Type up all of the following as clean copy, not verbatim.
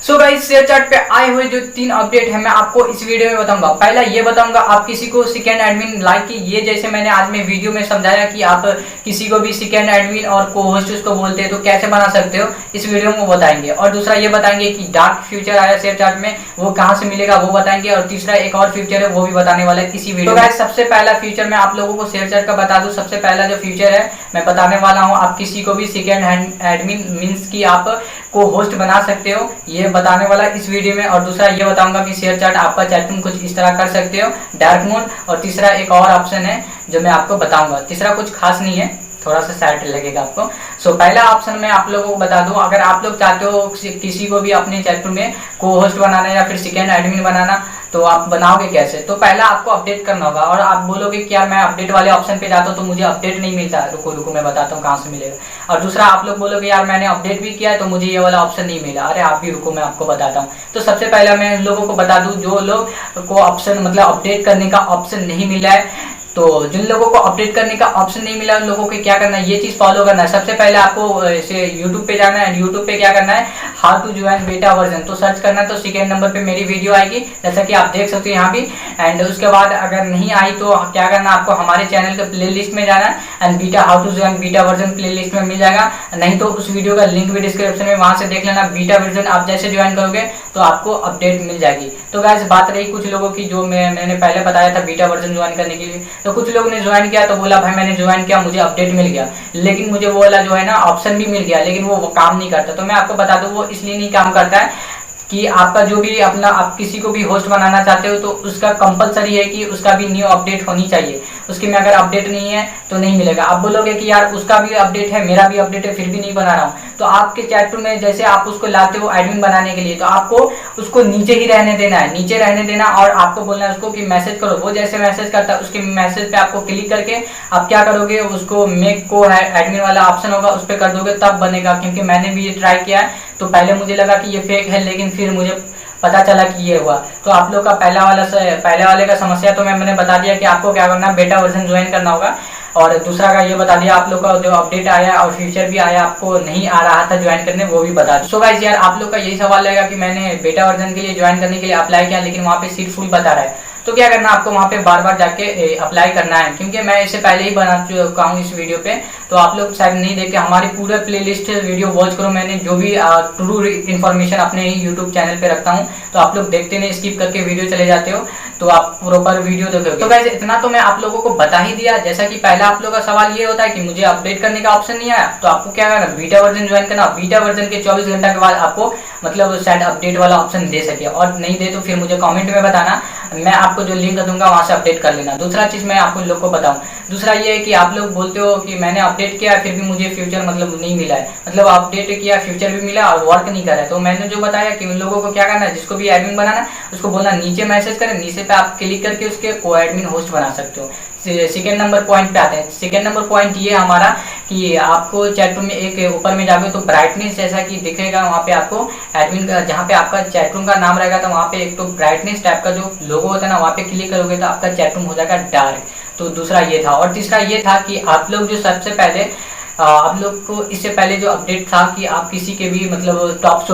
So guys share chat पे आए हुए जो 3 अपडेट है मैं आपको इस वीडियो में बताऊंगा। पहला ये बताऊंगा आप किसी को सेकेंड एडमिन लाइक की ये जैसे मैंने आज में वीडियो में समझाया कि आप किसी को भी सेकेंड एडमिन और को होस्ट उसको बोलते हैं तो कैसे बना सकते हो, इस वीडियो में वो बताएंगे। और दूसरा ये बताएंगे कि डार्क फ्यूचर आया शेयर चैट में वो कहाँ से मिलेगा वो बताएंगे। और तीसरा एक और फ्यूचर है वो भी बताने वाला है इसी वीडियो में। सबसे पहला फ्यूचर मैं आप लोगों को शेयर चैट का बता दूं। सबसे पहला जो फ्यूचर है मैं बताने वाला हूँ, आप किसी को भी सेकेंड एडमिन मीन्स की आप को होस्ट बना सकते हो, ये बताने वाला इस वीडियो में। और दूसरा ये बताऊंगा कि शेयर चैट आपका चैट रूम कुछ इस तरह कर सकते हो डार्क मोड। और तीसरा एक और ऑप्शन है जो मैं आपको बताऊंगा, तीसरा कुछ खास नहीं है, थोड़ा सा सैड लगेगा आपको। सो पहला ऑप्शन मैं आप लोगों को बता दूं, अगर आप लोग चाहते हो किसी को भी अपने चैट रूम में को होस्ट बनाना या फिर सेकेंड एडमिन बनाना तो आप बनाओगे कैसे। तो पहला आपको अपडेट करना होगा। और आप बोलोगे कि यार मैं अपडेट वाले ऑप्शन पे जाता हूँ तो मुझे अपडेट नहीं मिलता, रुको मैं बताता हूँ कहाँ से मिलेगा। और दूसरा आप लोग बोलोगे यार मैंने अपडेट भी किया तो मुझे ये वाला ऑप्शन नहीं मिला, अरे आप भी रुको मैं आपको बताता हूँ। तो सबसे पहले मैं इन लोगों को बता दूं जो लोग को ऑप्शन मतलब अपडेट करने का ऑप्शन नहीं मिला है, तो जिन लोगों को अपडेट करने का ऑप्शन नहीं मिला उन लोगों को क्या करना है, ये चीज फॉलो करना है। सबसे पहले आपको ऐसे यूट्यूब पे जाना है, यूट्यूब पे क्या करना है, how to join beta version तो सर्च करना है। तो सेकेंड नंबर पे मेरी वीडियो आएगी जैसा कि आप देख सकते हो यहाँ भी। एंड उसके बाद अगर नहीं आई तो क्या करना है, आपको हमारे चैनल के प्ले लिस्ट में जाना है and beta how to join beta version play list में मिल जाएगा। नहीं तो उस वीडियो का लिंक भी डिस्क्रिप्शन में, वहां से देख लेना। बीटा वर्जन आप जैसे ज्वाइन करोगे तो आपको अपडेट मिल जाएगी। तो गाइस बात रही कुछ लोगों की जो मैंने पहले बताया था बीटा वर्जन ज्वाइन करने के लिए, तो कुछ लोगों ने ज्वाइन किया तो बोला भाई मैंने ज्वाइन किया मुझे अपडेट मिल गया, लेकिन मुझे वो वाला जो है ना ऑप्शन भी मिल गया लेकिन वो काम नहीं करता। तो मैं आपको बता दूं वो इसलिए नहीं काम करता है कि आपका जो भी अपना आप किसी को भी होस्ट बनाना चाहते हो तो उसका कंपलसरी है कि उसका भी न्यू अपडेट होनी चाहिए, उसके में अगर अपडेट नहीं है तो नहीं मिलेगा। आप बोलोगे कि यार उसका भी अपडेट है मेरा भी अपडेट है फिर भी नहीं बना रहा हूँ, तो आपके चैट रूम में जैसे आप उसको लाते हो एडमिन बनाने के लिए तो आपको उसको नीचे ही रहने देना है, नीचे रहने देना। और आपको बोलना है उसको कि मैसेज करो, वो जैसे मैसेज करता है उसके मैसेज पे आपको क्लिक करके आप क्या करोगे, उसको मेक को एडमिन वाला ऑप्शन होगा उस पर कर दोगे तब बनेगा। क्योंकि मैंने भी ये ट्राई किया है तो पहले मुझे लगा कि ये फेक है लेकिन फिर मुझे पता चला कि ये हुआ। तो आप लोग का पहले वाले का समस्या तो मैंने बता दिया कि आपको क्या करना है, बेटा वर्जन ज्वाइन करना होगा। और दूसरा का ये बता दिया आप लोग का जो अपडेट आया और फ्यूचर भी आया आपको नहीं आ रहा था ज्वाइन करने वो भी बता दिया। सो गाइस यार आप लोग का यही सवाल रहेगा कि मैंने बेटा वर्जन के लिए ज्वाइन करने के लिए अप्लाई किया लेकिन वहाँ पे सीट फुल बता रहा है, तो क्या करना आपको वहाँ पे बार बार जाके अप्लाई करना है। क्योंकि मैं इसे पहले ही बना चुका हूँ इस वीडियो पे, तो आप लोग शायद नहीं देखे हमारी पूरे प्लेलिस्ट वीडियो वॉच करो, मैंने जो भी ट्रू इन्फॉर्मेशन अपने यूट्यूब चैनल पे रखता हूँ तो आप लोग देखते नहीं, स्किप करके वीडियो चले जाते हो तो आप प्रॉपर वीडियो देखोगे। तो वैसे इतना तो मैं आप लोगों को बता ही दिया। जैसा कि पहला आप लोगों का सवाल ये होता है कि मुझे अपडेट करने का ऑप्शन नहीं आया तो आपको क्या करना, बीटा वर्जन ज्वाइन करना। बीटा वर्जन के 24 घंटा के बाद आपको मतलब शायद अपडेट वाला ऑप्शन दे सके, और नहीं दे तो फिर मुझे कमेंट में बताना, मैं आपको जो लिंक दूंगा वहां से अपडेट कर लेना। दूसरा चीज मैं आपको लोग को बताऊं, दूसरा ये है कि आप लोग बोलते हो कि मैंने अपडेट किया फिर भी मुझे फ्यूचर मतलब नहीं मिला है, मतलब अपडेट किया फ्यूचर भी मिला और वर्क नहीं कर रहा है। तो मैंने जो बताया कि उन लोगों को क्या करना है, जिसको भी एडमिन बनाना है उसको बोलना नीचे मैसेज करें, नीचे पे आप क्लिक करके उसके को एडमिन होस्ट बना सकते हो। सेकेंड नंबर पॉइंट पे आते हैं। सेकेंड नंबर पॉइंट ये हमारा कि आपको चैट रूम में एक ऊपर में जाओगे तो ब्राइटनेस जैसा कि दिखेगा वहाँ पे आपको एडमिन का जहाँ पे आपका चैट रूम का नाम रहेगा तो वहाँ पे एक तो ब्राइटनेस टाइप का जो लोगो होता है ना वहाँ पे क्लिक करोगे तो आपका चैट रूम हो जाएगा डार्क। तो दूसरा ये था। और तीसरा ये था कि आप लोग जो सबसे पहले आप लोग को इससे पहले जो अपडेट था कि आप किसी के भी मतलब टॉप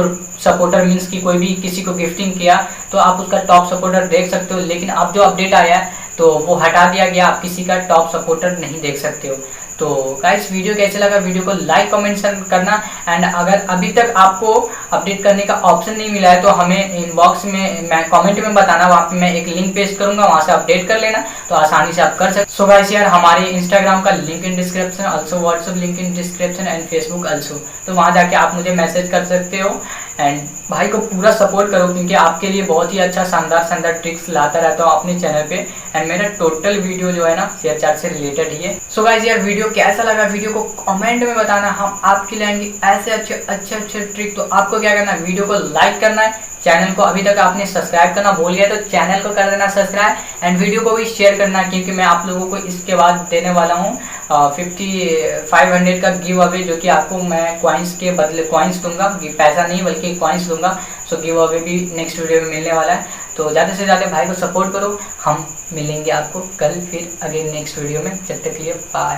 सपोर्टर मीन्स कि कोई भी किसी को गिफ्टिंग किया तो आप उसका टॉप सपोर्टर देख सकते हो, लेकिन अब जो अपडेट आया है तो वो हटा दिया गया, आप किसी का टॉप सपोर्टर नहीं देख सकते हो। तो गाइस वीडियो कैसे लगा, वीडियो को लाइक कमेंट करना। एंड अगर अभी तक आपको अपडेट करने का ऑप्शन नहीं मिला है तो हमें इनबॉक्स में मैं कमेंट में बताना, वहाँ पे मैं एक लिंक पेस्ट करूंगा, वहाँ से अपडेट कर लेना तो आसानी से आप कर सकते। सो गाइस यार हमारे इंस्टाग्राम का link in description, also WhatsApp link in description and Facebook also, तो वहाँ जाके आप मुझे मैसेज कर सकते हो। एंड भाई को पूरा सपोर्ट करो क्योंकि आपके लिए बहुत ही अच्छा शानदार ट्रिक्स लाता रहता हूँ अपने चैनल पे। एंड मेरा टोटल वीडियो जो है ना शेयर चैट से रिलेटेड ही है। सो गाइस यार वीडियो कैसा लगा, वीडियो को कमेंट में बताना, हम आपके लाएंगे ऐसे अच्छे ट्रिक। तो आपको क्या करना है, वीडियो को लाइक करना है, चैनल को अभी तक आपने सब्सक्राइब करना भूल गया तो चैनल को कर देना सब्सक्राइब, एंड वीडियो को भी शेयर करना क्योंकि मैं आप लोगों को इसके बाद देने वाला हूँ 5500 का गिव अवे, जो कि आपको मैं कॉइन्स के बदले कॉइन्स दूंगा, पैसा नहीं बल्कि कॉइन्स दूंगा। सो गिव अवे भी नेक्स्ट वीडियो में मिलने वाला है, तो ज़्यादा से ज़्यादा भाई को सपोर्ट करो। हम मिलेंगे आपको कल फिर अगेन नेक्स्ट वीडियो में, जब तक के लिए बाय।